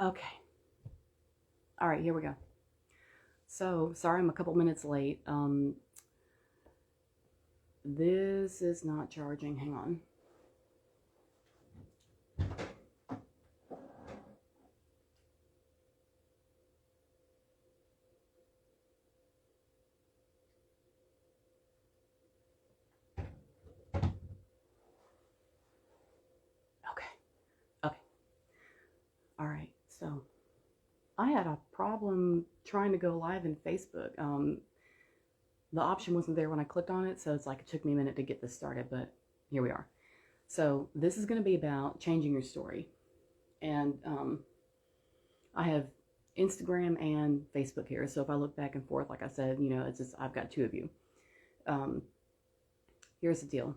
Okay. All right, here we go. So, sorry I'm a couple minutes late. This is not charging. Hang on. Okay. Okay. All right. So, I had a problem trying to go live in Facebook. The option wasn't there when I clicked on it, so it's like it took me a minute to get this started, but here we are. So, this is going to be about changing your story. And I have Instagram and Facebook here. So, if I look back and forth, like I said, it's just I've got two of you. Um, Here's the deal.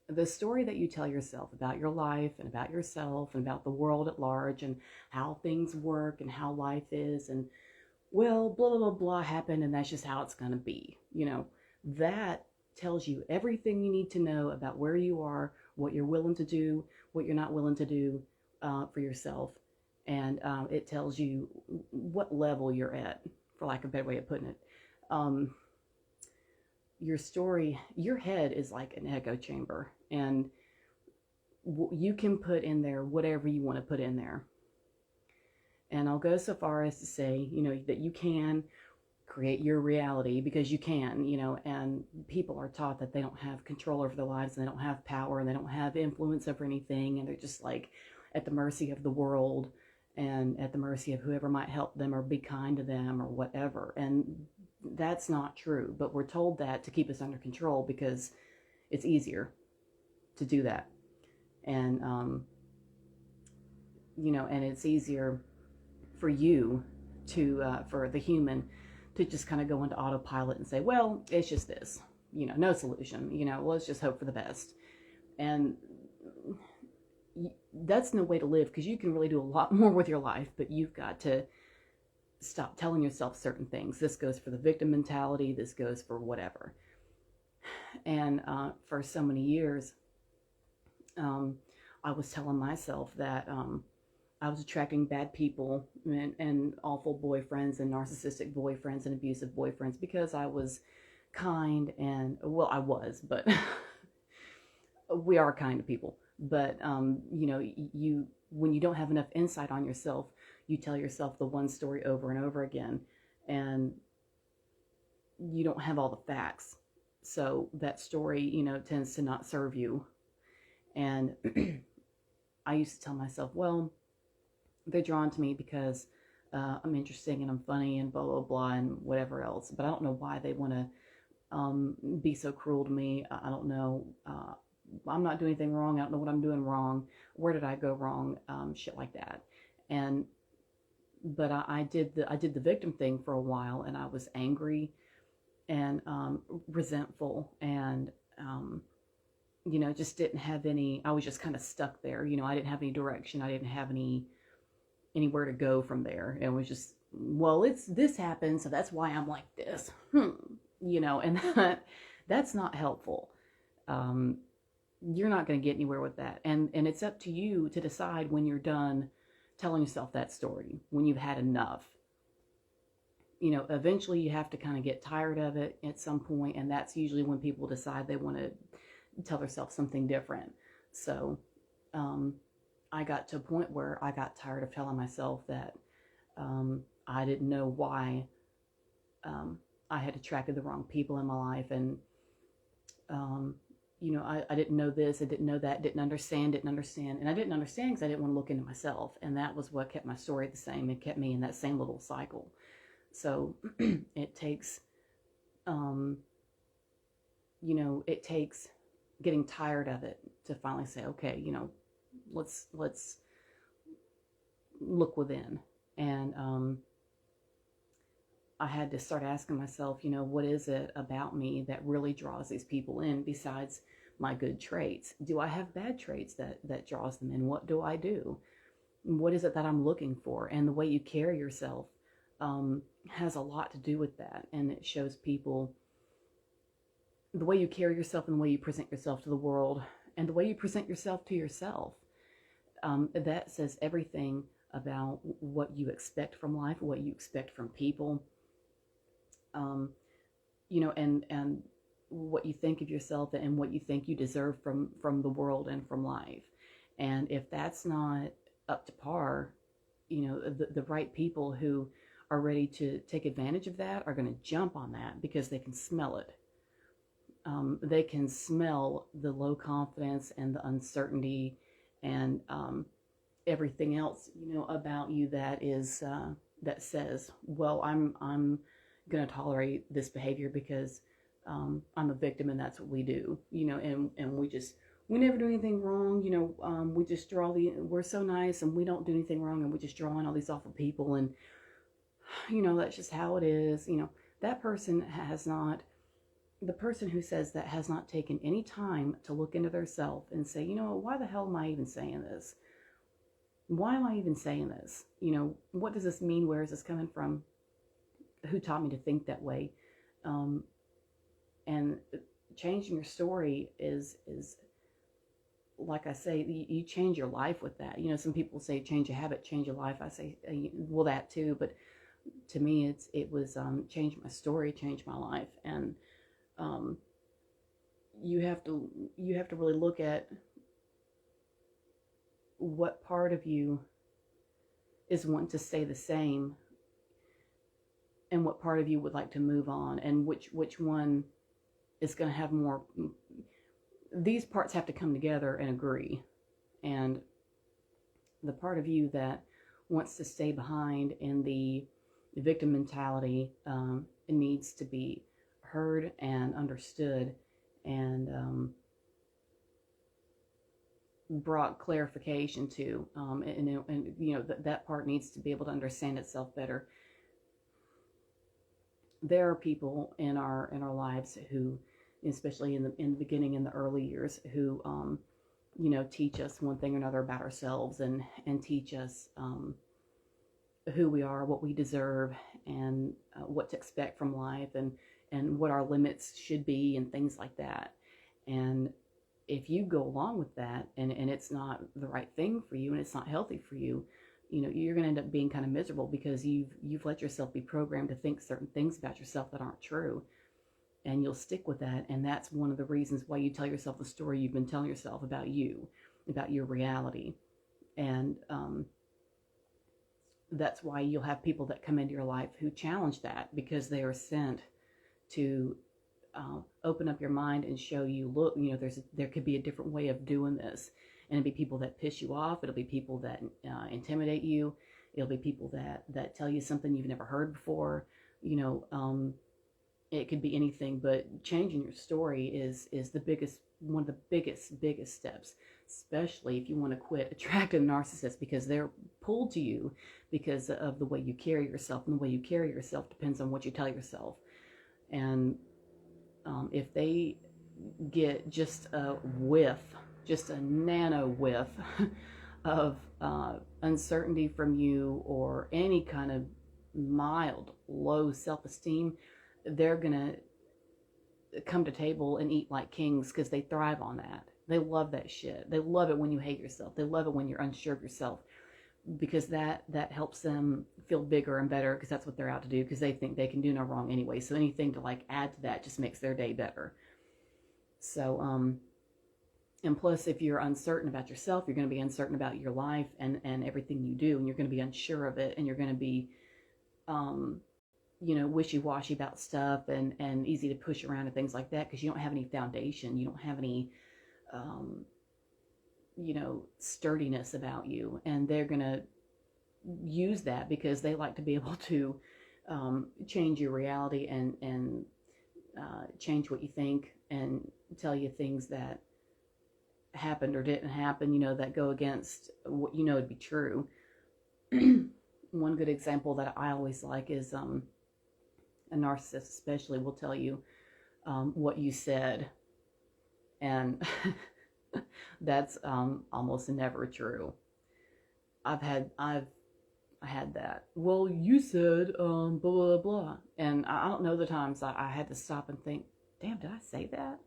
The story that you tell yourself about your life and about yourself and about the world at large and how things work and how life is and, well, blah, blah, blah, blah happened and that's just how it's going to be. That tells you everything you need to know about where you are, what you're willing to do, what you're not willing to do for yourself. And it tells you what level you're at, for lack of a better way of putting it. Your story, your head is like an echo chamber, and you can put in there whatever you want to put in there. And I'll go so far as to say, that you can create your reality because you can, and people are taught that they don't have control over their lives and they don't have power and they don't have influence over anything. And they're just like at the mercy of the world and at the mercy of whoever might help them or be kind to them or whatever. And that's not true, but we're told that to keep us under control because it's easier to do that. And, and it's easier for you for the human to just kind of go into autopilot and say, well, it's just this, no solution, let's just hope for the best. And that's no way to live because you can really do a lot more with your life, but you've got to stop telling yourself certain things. This goes for the victim mentality. This goes for whatever. And for so many years, I was telling myself that I was attracting bad people and awful boyfriends and narcissistic boyfriends and abusive boyfriends because I was kind and, well, I was, but we are kind to people. But, when you don't have enough insight on yourself, you tell yourself the one story over and over again, and you don't have all the facts. So that story, tends to not serve you. And I used to tell myself, well, they're drawn to me because I'm interesting and I'm funny and blah, blah, blah, and whatever else. But I don't know why they want to be so cruel to me. I don't know. I'm not doing anything wrong. I don't know what I'm doing wrong. Where did I go wrong? Shit like that. But I did the victim thing for a while, and I was angry and resentful, and just didn't have any. I was just kind of stuck there. I didn't have any direction. I didn't have anywhere to go from there. It was just, well, this happened, so that's why I'm like this. And that's not helpful. You're not going to get anywhere with that. And it's up to you to decide when you're done telling yourself that story, when you've had enough. Eventually you have to kind of get tired of it at some point, and that's usually when people decide they want to tell themselves something different. So I got to a point where I got tired of telling myself that I didn't know why I had attracted the wrong people in my life, and I didn't know this, I didn't know that, didn't understand. And I didn't understand because I didn't want to look into myself. And that was what kept my story the same. It kept me in that same little cycle. So it takes, it takes getting tired of it to finally say, okay, let's look within. And I had to start asking myself, what is it about me that really draws these people in besides my good traits? Do I have bad traits that draws them in? What do I do? What is it that I'm looking for? And the way you carry yourself has a lot to do with that. And it shows people the way you carry yourself and the way you present yourself to the world and the way you present yourself to yourself. That says everything about what you expect from life, what you expect from people, um, and what you think of yourself and what you think you deserve from the world and from life. And if that's not up to par, the right people who are ready to take advantage of that are going to jump on that because they can smell it. They can smell the low confidence and the uncertainty and everything else, about you that is that says, well, I'm going to tolerate this behavior because I'm a victim and that's what we do, and we never do anything wrong, we just we're so nice and we don't do anything wrong and we just draw in all these awful people and, that's just how it is, that person has not, the person who says that has not taken any time to look into their self and say, why the hell am I even saying this? Why am I even saying this? What does this mean? Where is this coming from? Who taught me to think that way? And changing your story is like I say, you change your life with that. Some people say change a habit, change your life. I say, well, that too. But to me, it was change my story, change my life. And you have to really look at what part of you is wanting to stay the same and what part of you would like to move on, and which one is going to have more. These parts have to come together and agree. And the part of you that wants to stay behind in the victim mentality needs to be heard and understood and brought clarification to, and that part needs to be able to understand itself better. There are people in our lives who, especially in the beginning, in the early years, who teach us one thing or another about ourselves and teach us who we are, what we deserve, and what to expect from life, and what our limits should be, and things like that. And if you go along with that and it's not the right thing for you and it's not healthy for you, you're going to end up being kind of miserable because you've let yourself be programmed to think certain things about yourself that aren't true. And you'll stick with that. And that's one of the reasons why you tell yourself the story you've been telling yourself about you, about your reality. And that's why you'll have people that come into your life who challenge that, because they are sent to open up your mind and show you, look, there could be a different way of doing this. And it'll be people that piss you off. It'll be people that intimidate you. It'll be people that tell you something you've never heard before. It could be anything, but changing your story is one of the biggest steps, especially if you want to quit attracting narcissists, because they're pulled to you because of the way you carry yourself, and the way you carry yourself depends on what you tell yourself. And if they get just a whiff, just a nano whiff of uncertainty from you, or any kind of mild low self-esteem, they're gonna come to table and eat like kings, because they thrive on that. They love that shit. They love it when you hate yourself. They love it when you're unsure of yourself, because that helps them feel bigger and better, because that's what they're out to do, because they think they can do no wrong anyway. So anything to like add to that just makes their day better. So and plus, if you're uncertain about yourself, you're going to be uncertain about your life and everything you do, and you're going to be unsure of it, and you're going to be wishy-washy about stuff and easy to push around and things like that, because you don't have any foundation. You don't have any sturdiness about you, and they're going to use that because they like to be able to change your reality and change what you think, and tell you things that happened or didn't happen, that go against what would be true. One good example that I always like is a narcissist especially will tell you what you said, and that's almost never true. I had that. Well, you said blah blah blah, and I don't know the times I had to stop and think, damn, did I say that?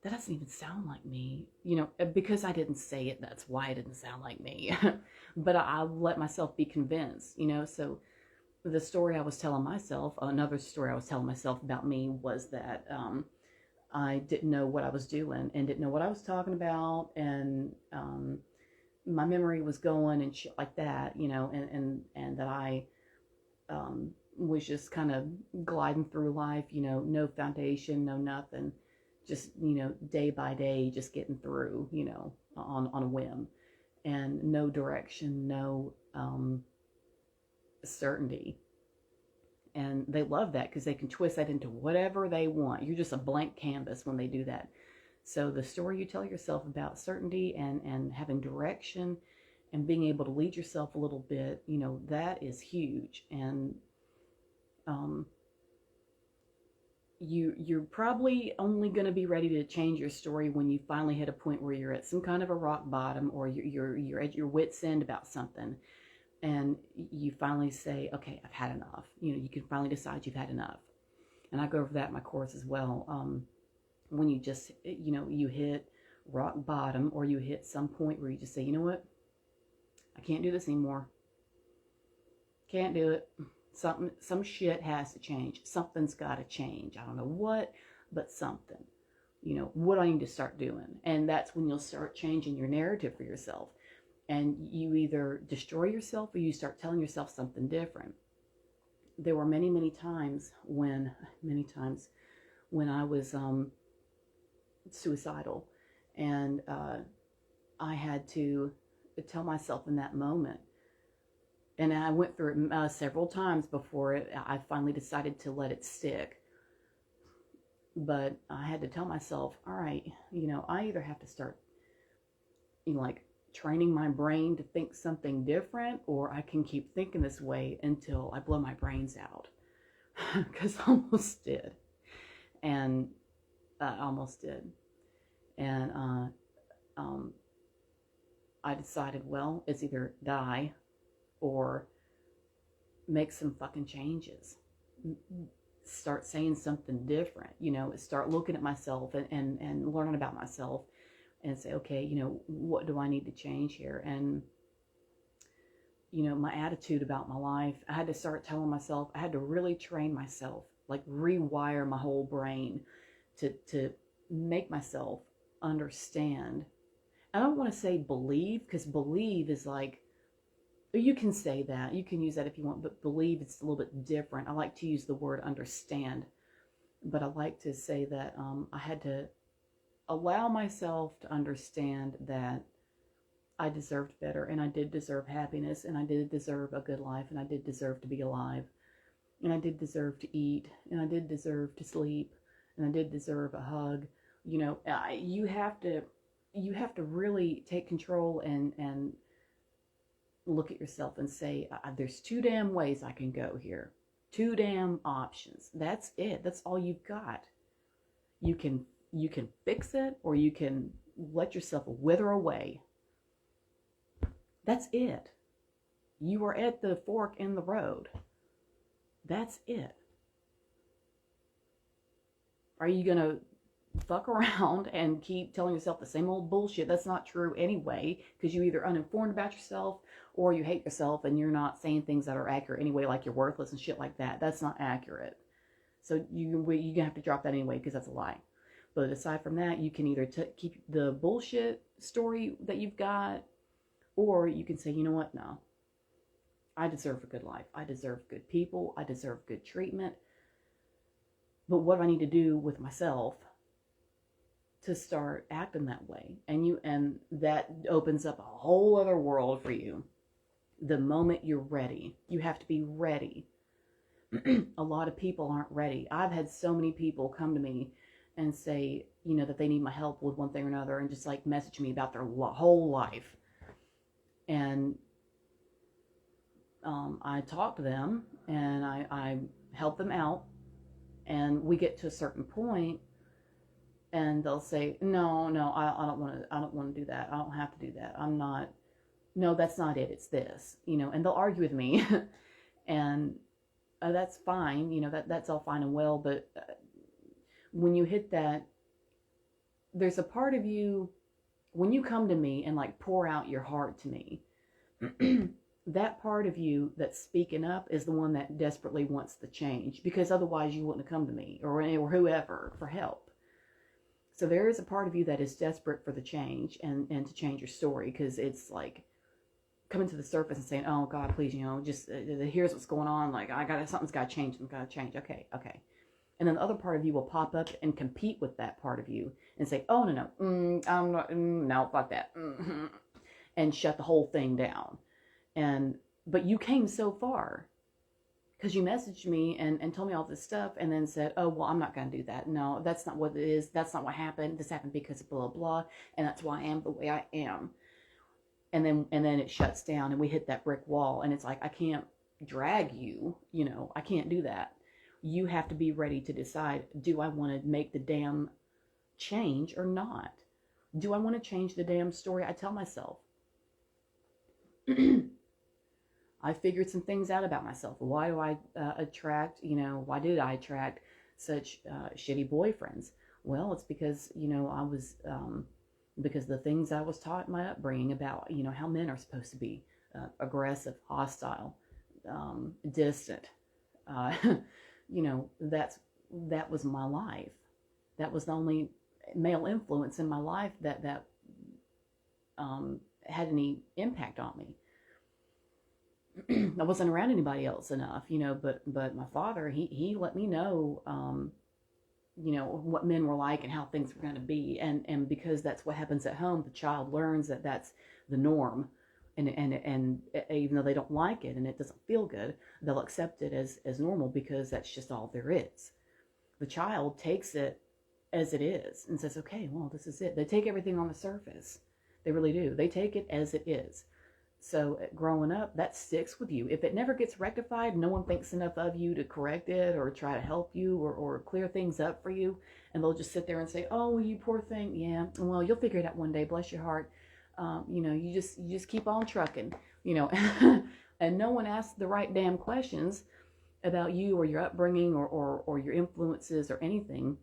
that doesn't even sound like me, because I didn't say it, that's why it didn't sound like me. But I let myself be convinced, so the story I was telling myself, another story I was telling myself about me was that I didn't know what I was doing and didn't know what I was talking about, and my memory was going and shit like that, and that I was just kind of gliding through life, no foundation, no nothing, just, day by day, just getting through, on a whim, and no direction, no certainty. And they love that because they can twist that into whatever they want. You're just a blank canvas when they do that. So the story you tell yourself about certainty and having direction and being able to lead yourself a little bit, that is huge. And you're probably only going to be ready to change your story when you finally hit a point where you're at some kind of a rock bottom, or you're at your wit's end about something, and you finally say, okay, I've had enough. You can finally decide you've had enough. And I go over that in my course as well. When you just, you hit rock bottom, or you hit some point where you just say, you know what, I can't do this anymore. Can't do it. Some shit has to change. Something's got to change. I don't know what, but something. What do I need to start doing? And that's when you'll start changing your narrative for yourself. And you either destroy yourself or you start telling yourself something different. There were many, many times when I was suicidal, and I had to tell myself in that moment. And I went through it several times before I finally decided to let it stick. But I had to tell myself, all right, I either have to start, like training my brain to think something different, or I can keep thinking this way until I blow my brains out. Because I almost did. And I almost did. And I decided, well, it's either die or make some fucking changes. Start saying something different, start looking at myself and learning about myself, and say, okay, what do I need to change here? And, my attitude about my life, I had to start telling myself, I had to really train myself, like rewire my whole brain to make myself understand. I don't want to say believe, because believe is like, you can say that, you can use that if you want, but believe, it's a little bit different. I like to use the word understand, but I like to say that I had to allow myself to understand that I deserved better, and I did deserve happiness, and I did deserve a good life, and I did deserve to be alive, and I did deserve to eat, and I did deserve to sleep, and I did deserve a hug. You have to really take control and look at yourself and say, there's 2 damn ways I can go here. 2 damn options. That's it. That's all you've got. You can fix it, or you can let yourself wither away. That's it. You are at the fork in the road. That's it. Are you going to fuck around and keep telling yourself the same old bullshit that's not true anyway, because you're either uninformed about yourself or you hate yourself and you're not saying things that are accurate anyway, like you're worthless and shit like that? That's not accurate. So you have to drop that anyway, because that's a lie. But aside from that, you can either keep the bullshit story that you've got, or you can say, you know what, no, I deserve a good life. I deserve good people. I deserve good treatment. But what do I need to do with myself to start acting that way? And that opens up a whole other world for you. The moment you're ready, you have to be ready. A lot of people aren't ready. I've had so many people come to me and say, that they need my help with one thing or another, and just like message me about their whole life. And I talk to them, and I help them out, and we get to a certain point, and they'll say, no, I don't want to do that. I don't have to do that. No, that's not it. It's this, and they'll argue with me. And that's fine. That's all fine and well. But when you hit there's a part of you, when you come to me and like pour out your heart to me, that part of you that's speaking up is the one that desperately wants the change, because otherwise you wouldn't have come to me or whoever for help. So there is a part of you that is desperate for the change and to change your story, because it's like coming to the surface and saying, oh God, please, just here's what's going on. Like something's got to change. Something's got to change. Okay. And then the other part of you will pop up and compete with that part of you and say, oh, no, I'm not, no, fuck that. And shut the whole thing down. But you came so far because you messaged me and told me all this stuff and then said, oh, well, I'm not going to do that. No, that's not what it is. That's not what happened. This happened because of blah, blah, and that's why I am the way I am. And then it shuts down and we hit that brick wall, and it's like, I can't drag you, I can't do that. You have to be ready to decide, do I want to make the damn change or not? Do I want to change the damn story I tell myself? I figured some things out about myself. Why do I why did I attract such shitty boyfriends? Well, it's because, I was, because the things I was taught in my upbringing about, how men are supposed to be aggressive, hostile, distant. That was my life. That was the only male influence in my life that had any impact on me. I wasn't around anybody else enough, but my father, he let me know, what men were like and how things were going to be. And because that's what happens at home, the child learns that that's the norm. And even though they don't like it and it doesn't feel good, they'll accept it as normal because that's just all there is. The child takes it as it is and says, okay, well, this is it. They take everything on the surface. They really do. They take it as it is. So growing up, that sticks with you. If it never gets rectified, no one thinks enough of you to correct it or try to help you or clear things up for you. And they'll just sit there and say, oh, you poor thing. Yeah, well, you'll figure it out one day. Bless your heart. You just keep on trucking, and no one asks the right damn questions about you or your upbringing or your influences or anything.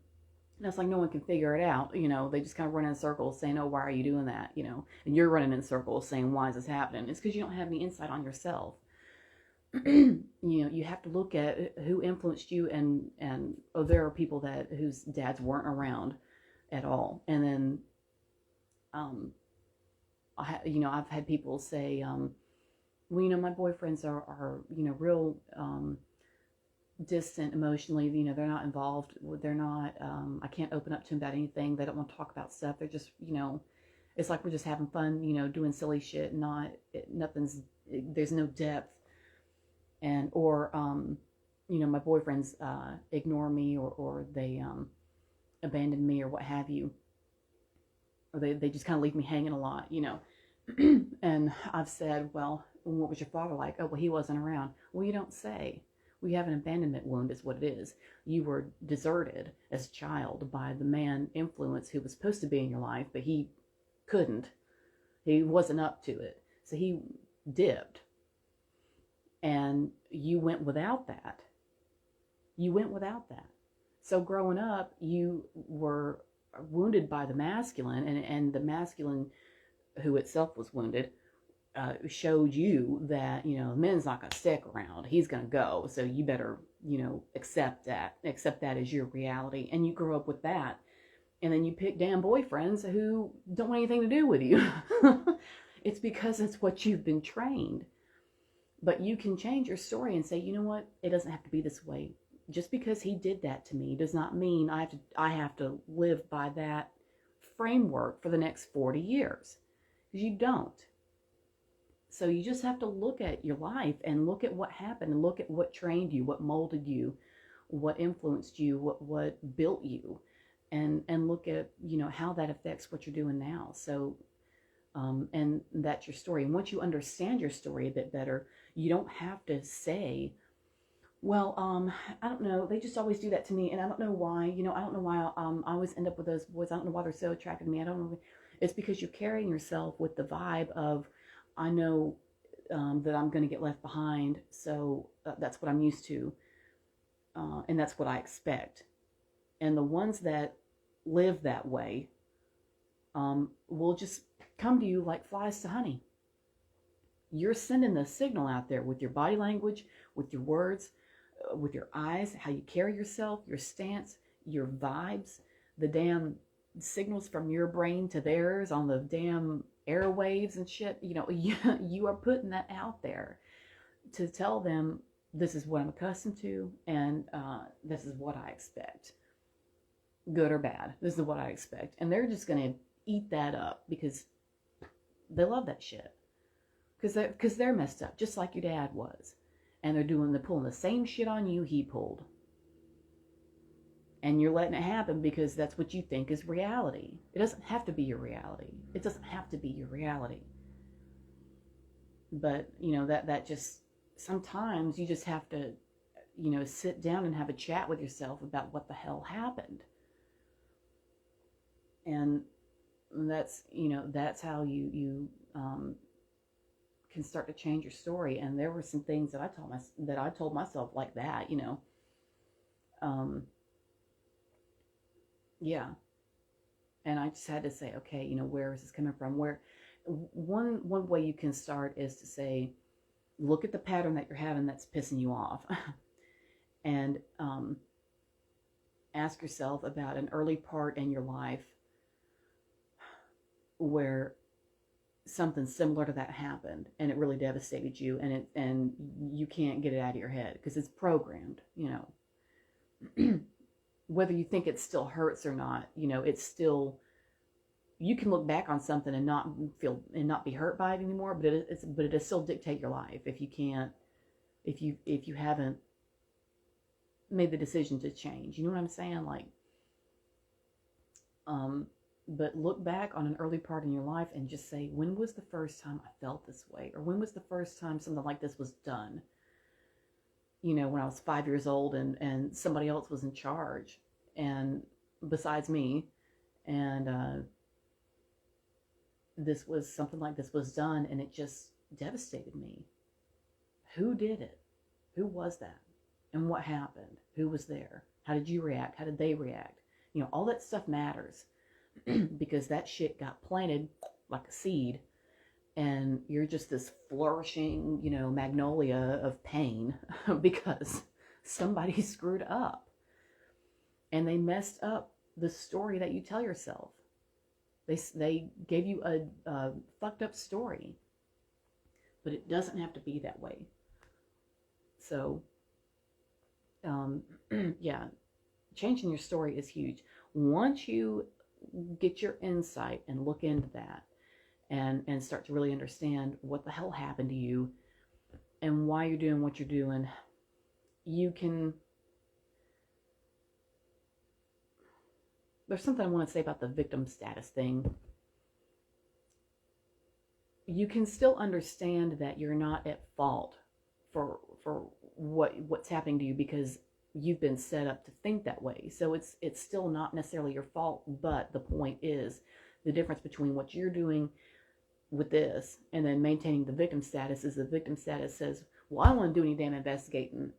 And it's like no one can figure it out. They just kind of run in circles saying, oh, why are you doing that? And you're running in circles saying, why is this happening? It's because you don't have any insight on yourself. You have to look at who influenced you and there are people whose dads weren't around at all. And then, I've had people say, well, my boyfriends are real, distant emotionally, they're not involved. They're not, I can't open up to them about anything. They don't want to talk about stuff. They're just, it's like we're just having fun, doing silly shit, there's no depth. Or my boyfriends, ignore me or they, abandon me or what have you. Or they just kind of leave me hanging a lot, And I've said, well, what was your father like? Oh, well, he wasn't around. Well, you don't say. Well, you have an abandonment wound is what it is. You were deserted as a child by the man influence who was supposed to be in your life, but he couldn't. He wasn't up to it. So he dipped. And you went without that. So growing up, you were wounded by the masculine, and the masculine who itself was wounded showed you that men's not going to stick around, he's going to go, so you better accept that as your reality. And you grow up with that, and then you pick damn boyfriends who don't want anything to do with you. It's because it's what you've been trained. But you can change your story and say, you know what, it doesn't have to be this way. Just because he did that to me does not mean I have to live by that framework for the next 40 years. Because you don't. So you just have to look at your life and look at what happened and look at what trained you, what molded you, what influenced you, what built you, and look at, how that affects what you're doing now. So, and that's your story. And once you understand your story a bit better, you don't have to say, well, I don't know, they just always do that to me, and I don't know why, I don't know why I always end up with those boys. I don't know why they're so attracted to me. I don't know. It's because you're carrying yourself with the vibe of, I know that I'm going to get left behind, so that's what I'm used to, and that's what I expect. And the ones that live that way will just come to you like flies to honey. You're sending the signal out there with your body language, with your words, with your eyes, how you carry yourself, your stance, your vibes, the damn signals from your brain to theirs on the damn airwaves and shit. You are putting that out there to tell them, this is what I'm accustomed to, and this is what I expect, good or bad. This is what I expect, and they're just gonna eat that up because they love that shit. Because they're messed up, just like your dad was, and they're pulling the same shit on you he pulled, and you're letting it happen because that's what you think is reality. It doesn't have to be your reality. It doesn't have to be your reality. But that just, sometimes you just have to sit down and have a chat with yourself about what the hell happened, and that's how you can start to change your story. And there were some things that I told myself like that, yeah. And I just had to say, okay, where is this coming from? One way you can start is to say, look at the pattern that you're having that's pissing you off, and ask yourself about an early part in your life where something similar to that happened and it really devastated you, and you can't get it out of your head because it's programmed. Whether you think it still hurts or not, it's still, you can look back on something and not be hurt by it anymore, but it'll still dictate your life if you haven't made the decision to change. You know what I'm saying? Like, but look back on an early part in your life and just say, when was the first time I felt this way? Or when was the first time something like this was done? When I was 5 years old and somebody else was in charge, and besides me, and something like this was done, and it just devastated me. Who did it? Who was that? And what happened? Who was there? How did you react? How did they react? All that stuff matters. Because that shit got planted like a seed, and you're just this flourishing, magnolia of pain because somebody screwed up and they messed up the story that you tell yourself. They gave you a fucked up story, but it doesn't have to be that way. So, yeah, changing your story is huge. Once you get your insight and look into that and start to really understand what the hell happened to you and why you're doing what you're doing, there's something I want to say about the victim status thing. You can still understand that you're not at fault for what's happening to you because you've been set up to think that way. So it's still not necessarily your fault, but the point is the difference between what you're doing with this and then maintaining the victim status is the victim status says, well, I don't want to do any damn investigating.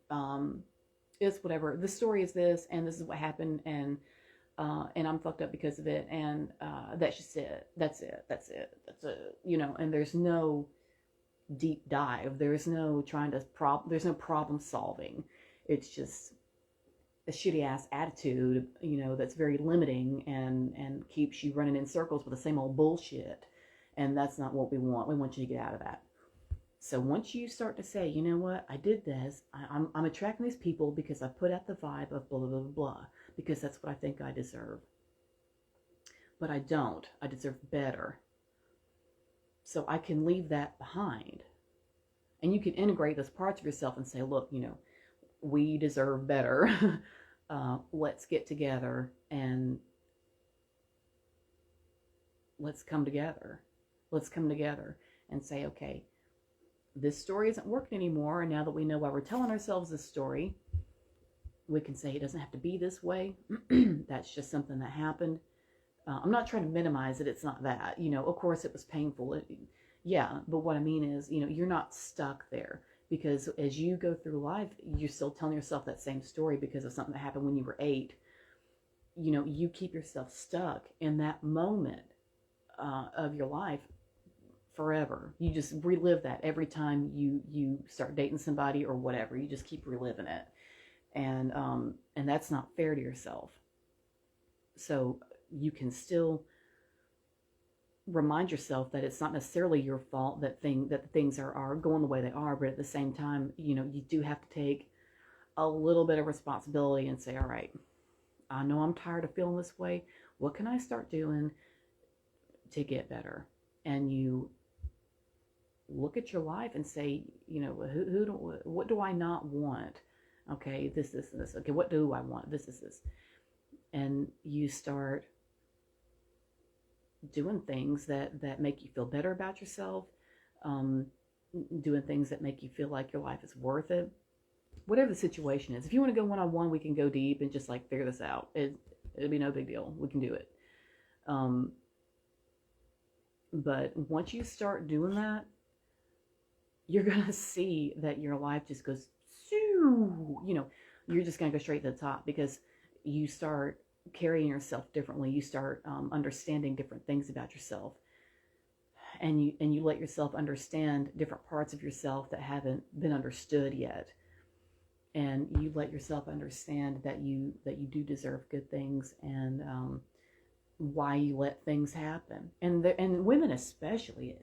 It's whatever. The story is this, and this is what happened, and I'm fucked up because of it, and that's just it. That's it. And there's no deep dive. There's no there's no problem solving. It's just a shitty ass attitude, that's very limiting and keeps you running in circles with the same old bullshit. And that's not what we want. We want you to get out of that. So once you start to say, you know what, I did this, I'm attracting these people because I put out the vibe of blah, blah, blah, blah, because that's what I think I deserve. But I don't. I deserve better. So I can leave that behind. And you can integrate those parts of yourself and say, look, we deserve better. Let's get together and let's come together. Let's come together and say, okay, this story isn't working anymore. And now that we know why we're telling ourselves this story, we can say it doesn't have to be this way. That's just something that happened. I'm not trying to minimize it. It's not that. Of course it was painful. Yeah, but what I mean is, you're not stuck there. Because as you go through life, you're still telling yourself that same story because of something that happened when you were 8. You keep yourself stuck in that moment of your life forever. You just relive that every time you start dating somebody or whatever. You just keep reliving it, and that's not fair to yourself. So you can still remind yourself that it's not necessarily your fault that the things are going the way they are, but at the same time, you do have to take a little bit of responsibility and say, all right, I know I'm tired of feeling this way. What can I start doing to get better? And you look at your life and say, what do I not want? Okay, this, and this. Okay, what do I want? This. And you start doing things that make you feel better about yourself, doing things that make you feel like your life is worth it. Whatever the situation is. If you want to go one-on-one, we can go deep and just like figure this out. It'll be no big deal. We can do it. But once you start doing that, you're going to see that your life just goes, you're just going to go straight to the top because you start carrying yourself differently. You start understanding different things about yourself. And you let yourself understand different parts of yourself that haven't been understood yet. And you let yourself understand that you do deserve good things, and why you let things happen. And women especially,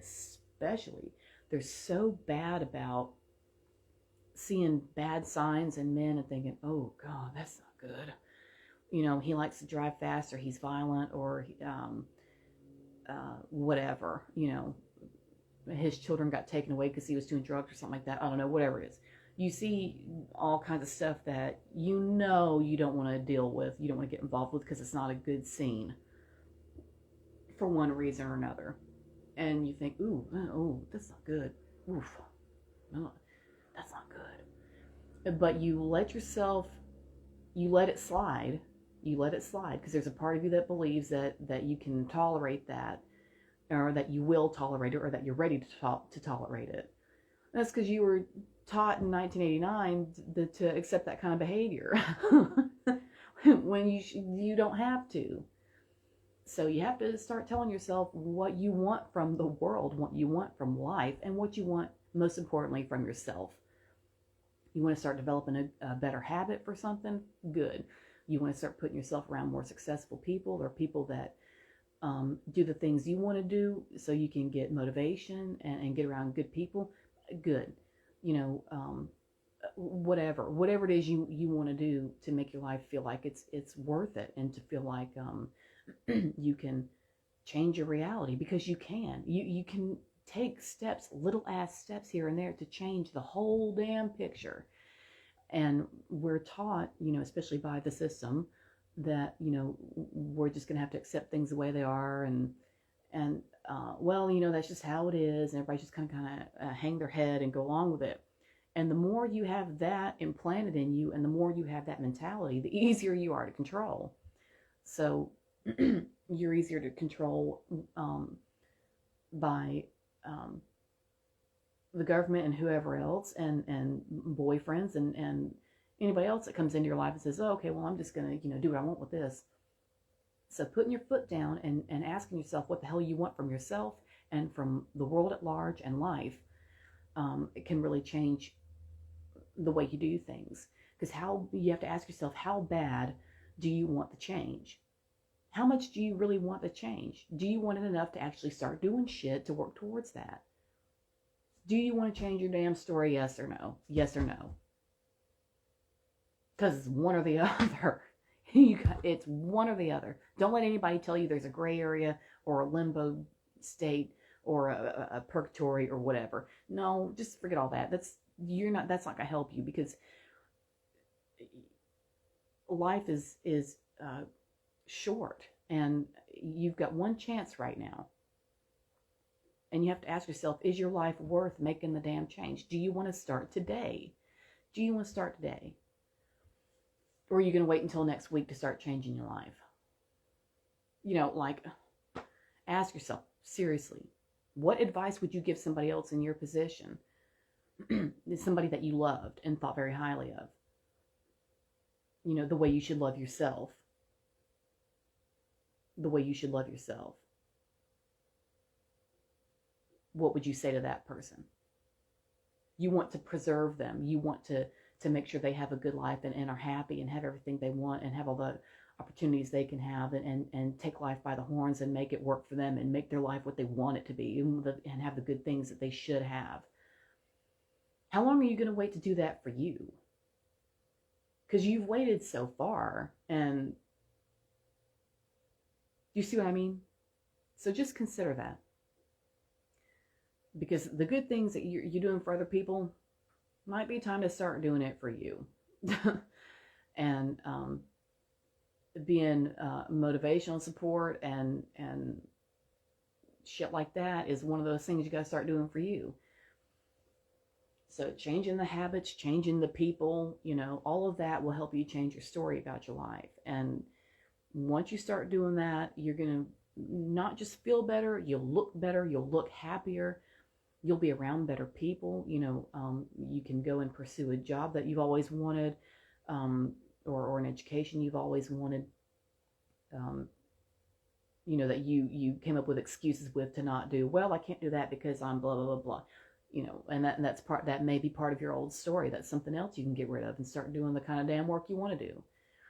they're so bad about seeing bad signs in men and thinking, oh God, that's not good. He likes to drive fast, or he's violent, or whatever. His children got taken away because he was doing drugs or something like that. I don't know, whatever it is. You see all kinds of stuff that you don't want to deal with, you don't want to get involved with because it's not a good scene for one reason or another. And you think, ooh, that's not good. Oof, no, that's not good. But you let it slide. You let it slide because there's a part of you that believes that you can tolerate that, or that you will tolerate it, or that you're ready to tolerate it. That's because you were taught in 1989 to accept that kind of behavior when you don't have to. So you have to start telling yourself what you want from the world, what you want from life, and what you want, most importantly, from yourself. You want to start developing a better habit for something? Good. You want to start putting yourself around more successful people, or people that do the things you want to do so you can get motivation and get around good people? Good. Whatever it is you want to do to make your life feel like it's worth it, and to feel like you can change your reality, because you can. You can take steps, little ass steps here and there, to change the whole damn picture. And we're taught, especially by the system, that we're just going to have to accept things the way they are, and well, that's just how it is, and everybody just kind of hang their head and go along with it. And the more you have that implanted in you, and the more you have that mentality, the easier you are to control. So you're easier to control by the government and whoever else, and boyfriends and anybody else that comes into your life and says, oh, okay, well, I'm just going to do what I want with this. So putting your foot down and asking yourself what the hell you want from yourself and from the world at large and life, it can really change the way you do things. Because you have to ask yourself, how bad do you want the change? How much do you really want the change? Do you want it enough to actually start doing shit to work towards that? Do you want to change your damn story? Yes or no? Yes or no? Because it's one or the other. It's one or the other. Don't let anybody tell you there's a gray area or a limbo state or a purgatory or whatever. No, just forget all that. That's not going to help you, because life is short, and you've got one chance right now. And you have to ask yourself, is your life worth making the damn change? Do you want to start today? Do you want to start today? Or are you going to wait until next week to start changing your life? Ask yourself, seriously, what advice would you give somebody else in your position? Somebody that you loved and thought very highly of. The way you should love yourself. The way you should love yourself. what would you say to that person? You want to preserve them. You want to make sure they have a good life and are happy and have everything they want and have all the opportunities they can have, and take life by the horns and make it work for them and make their life what they want it to be, and have the good things that they should have. How long are you going to wait to do that for you? Because you've waited so far, and you see what I mean? So just consider that. Because the good things that you're doing for other people, might be time to start doing it for you. And being motivational support and shit like that is one of those things you got to start doing for you. So changing the habits, changing the people, all of that will help you change your story about your life. And once you start doing that, you're going to not just feel better, you'll look better, you'll look happier, you'll be around better people. You can go and pursue a job that you've always wanted, or an education you've always wanted, that you came up with excuses with to not do. Well, I can't do that because I'm blah, blah, blah, blah. And that may be part of your old story. That's something else you can get rid of and start doing the kind of damn work you want to do.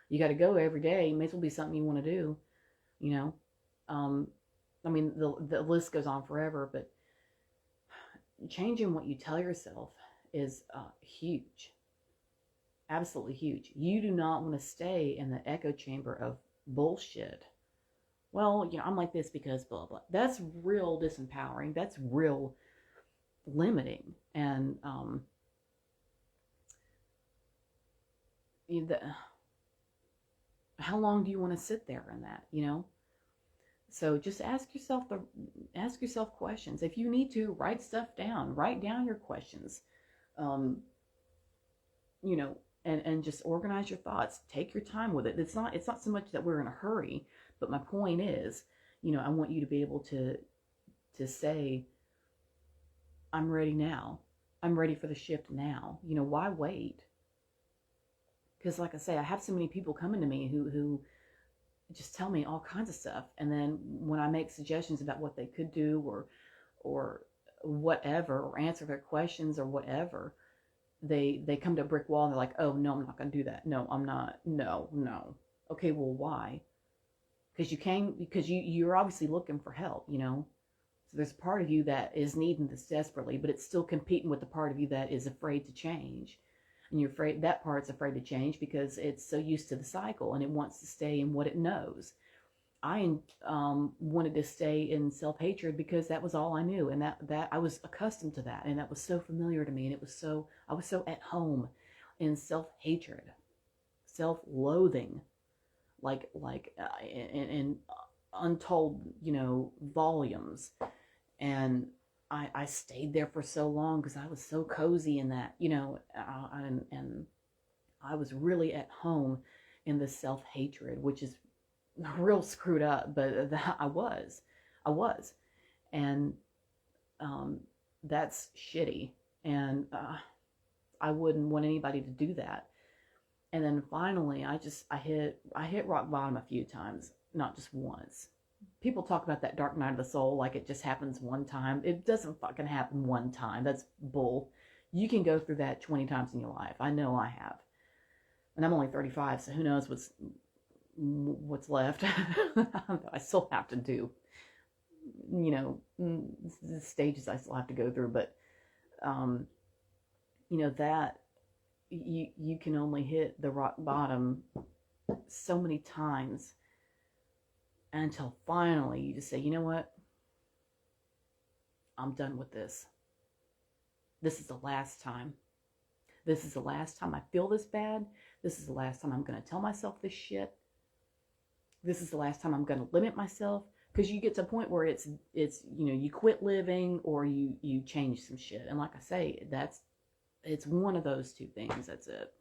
You got to go every day. It may as well be something you want to do, I mean, the list goes on forever, but changing what you tell yourself is huge. Absolutely huge. You do not want to stay in the echo chamber of bullshit. Well, I'm like this because blah, blah. That's real disempowering. That's real limiting. And how long do you want to sit there in that, So just ask yourself questions. If you need to, write stuff down. Write down your questions. And just organize your thoughts. Take your time with it. It's not so much that we're in a hurry, but my point is, I want you to be able to say, I'm ready now. I'm ready for the shift now. Why wait? Because like I say, I have so many people coming to me who just tell me all kinds of stuff. And then when I make suggestions about what they could do or whatever, or answer their questions or whatever, they come to a brick wall and they're like, oh, no, I'm not going to do that. No, I'm not. No. Okay, well, why? Because you're obviously looking for help, So there's a part of you that is needing this desperately, but it's still competing with the part of you that is afraid to change. And that part's afraid to change because it's so used to the cycle and it wants to stay in what it knows. I wanted to stay in self-hatred because that was all I knew, and that I was accustomed to that, and that was so familiar to me, and I was so at home in self-hatred, self-loathing, like in untold volumes, and I stayed there for so long because I was so cozy in that, and I was really at home in the self-hatred, which is real screwed up, but I was, and that's shitty, and I wouldn't want anybody to do that. And then finally, I hit rock bottom a few times, not just once. People talk about that dark night of the soul like it just happens one time. It doesn't fucking happen one time. That's bull. You can go through that 20 times in your life. I know I have. And I'm only 35, so who knows what's left. I still have to do, the stages I still have to go through. But, that you can only hit the rock bottom so many times until finally you just say, you know what? I'm done with this. This is the last time. This is the last time I feel this bad. This is the last time I'm going to tell myself this shit. This is the last time I'm going to limit myself. Because you get to a point where it's you quit living or you change some shit. And like I say, it's one of those two things. That's it.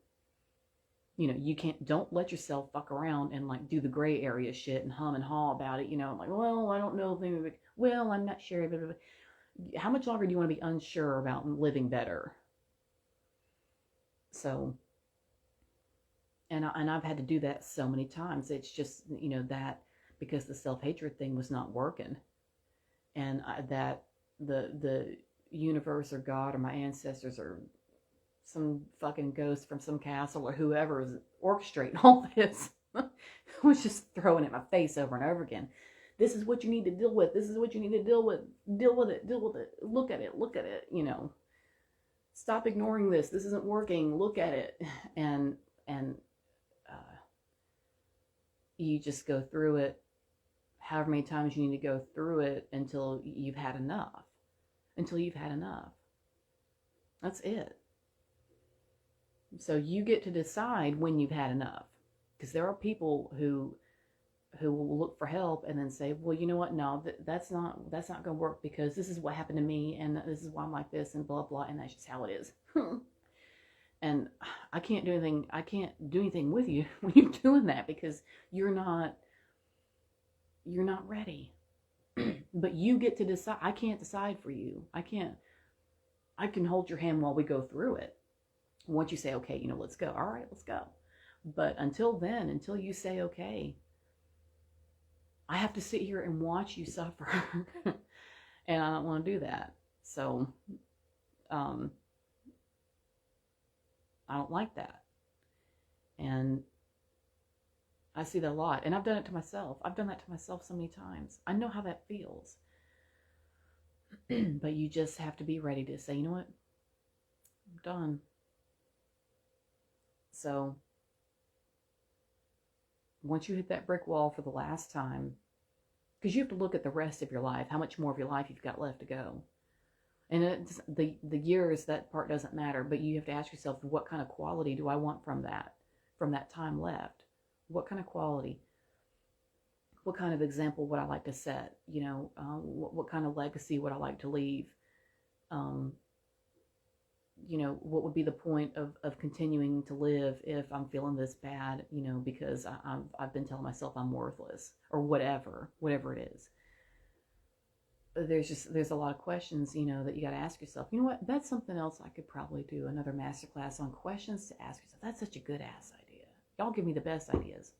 You don't let yourself fuck around and like do the gray area shit and hum and haw about it. Like, well, I don't know. Well, I'm not sure. How much longer do you want to be unsure about living better? So, and I've had to do that so many times. It's just, that because the self-hatred thing was not working. And the universe or God or my ancestors or some fucking ghost from some castle or whoever is orchestrating all this was just throwing it in my face over and over again. This is what you need to deal with. This is what you need to deal with. Deal with it. Deal with it. Look at it. Look at it. You know, stop ignoring this. This isn't working. Look at it. And you just go through it however many times you need to go through it until you've had enough. Until you've had enough. That's it. So you get to decide when you've had enough. Because there are people who will look for help and then say, well, you know what? No, that's not going to work because this is what happened to me and this is why I'm like this and blah, blah. And that's just how it is. And I can't do anything with you when you're doing that because you're not ready. But you get to decide. I can't decide for you. I can hold your hand while we go through it. Once you say, okay, you know, let's go. All right, let's go. But until then, until you say, okay, I have to sit here and watch you suffer. And I don't want to do that. So, I don't like that. And I see that a lot. And I've done it to myself. I've done that to myself so many times. I know how that feels. But you just have to be ready to say, you know what? I'm done. So, once you hit that brick wall for the last time, because you have to look at the rest of your life, how much more of your life you've got left to go. And the years, that part doesn't matter, but you have to ask yourself, what kind of quality do I want from that time left? What kind of quality? What kind of example would I like to set? You know, what kind of legacy would I like to leave? You know, what would be the point of continuing to live if I'm feeling this bad, you know, because I've been telling myself I'm worthless or whatever it is. There's a lot of questions, you know, that you got to ask yourself. You know what? That's something else I could probably do another masterclass on questions to ask yourself. That's such a good ass idea. Y'all give me the best ideas.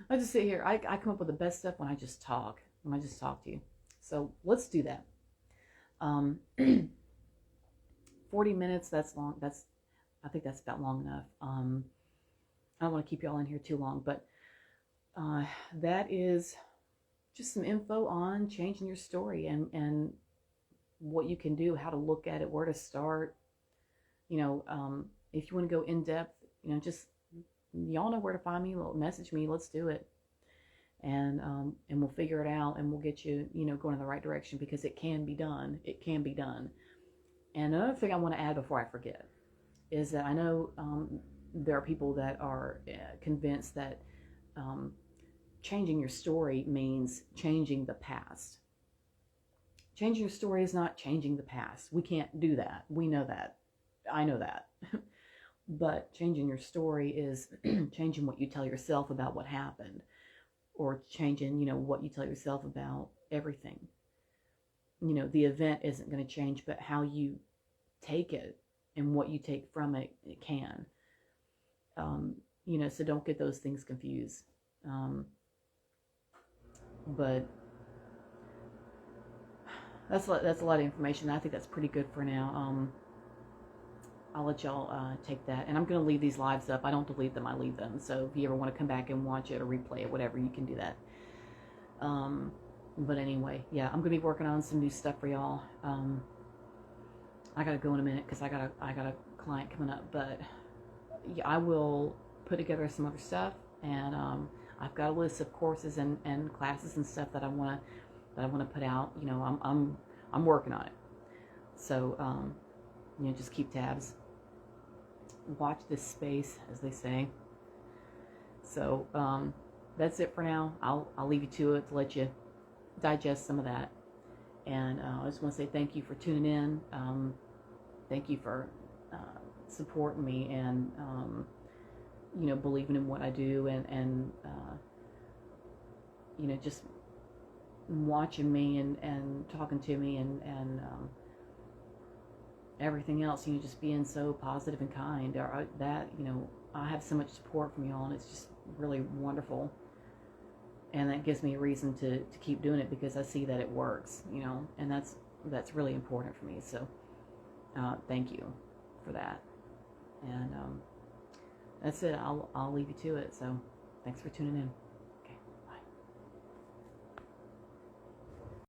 I just sit here. I come up with the best stuff when I just talk to you. So let's do that. 40 minutes, that's long. I think that's about long enough. I don't want to keep y'all in here too long, but that is just some info on changing your story and what you can do, how to look at it, where to start. You know, if you want to go in depth, you know, just y'all know where to find me. Message me. Let's do it, and we'll figure it out, and we'll get you, you know, going in the right direction because it can be done. It can be done. And another thing I want to add before I forget is that I know there are people that are convinced that changing your story means changing the past. Changing your story is not changing the past. We can't do that. We know that. I know that. But changing your story is changing what you tell yourself about what happened, or changing, you know, what you tell yourself about everything. You know, the event isn't going to change, but how you take it and what you take from it, it can. You know, so don't get those things confused. But that's a lot of information. I think that's pretty good for now. I'll let y'all take that. And I'm going to leave these lives up. I don't delete them, I leave them. So if you ever want to come back and watch it or replay it, whatever, you can do that. But anyway, yeah, I'm going to be working on some new stuff for y'all. I got to go in a minute because I got a client coming up. But yeah, I will put together some other stuff. And I've got a list of courses and classes and stuff that I want to put out. You know, I'm working on it. So, you know, just keep tabs. Watch this space, as they say. So, that's it for now. I'll leave you to it to let you digest some of that. And I just want to say thank you for tuning in. Thank you for supporting me and, you know, believing in what I do and you know, just watching me and talking to me and everything else, you know, just being so positive and kind. That, you know, I have so much support from y'all, and it's just really wonderful. and that gives me a reason to keep doing it because I see that it works, you know, and that's really important for me. So thank you for that, and that's it. I'll leave you to it. So thanks for tuning in.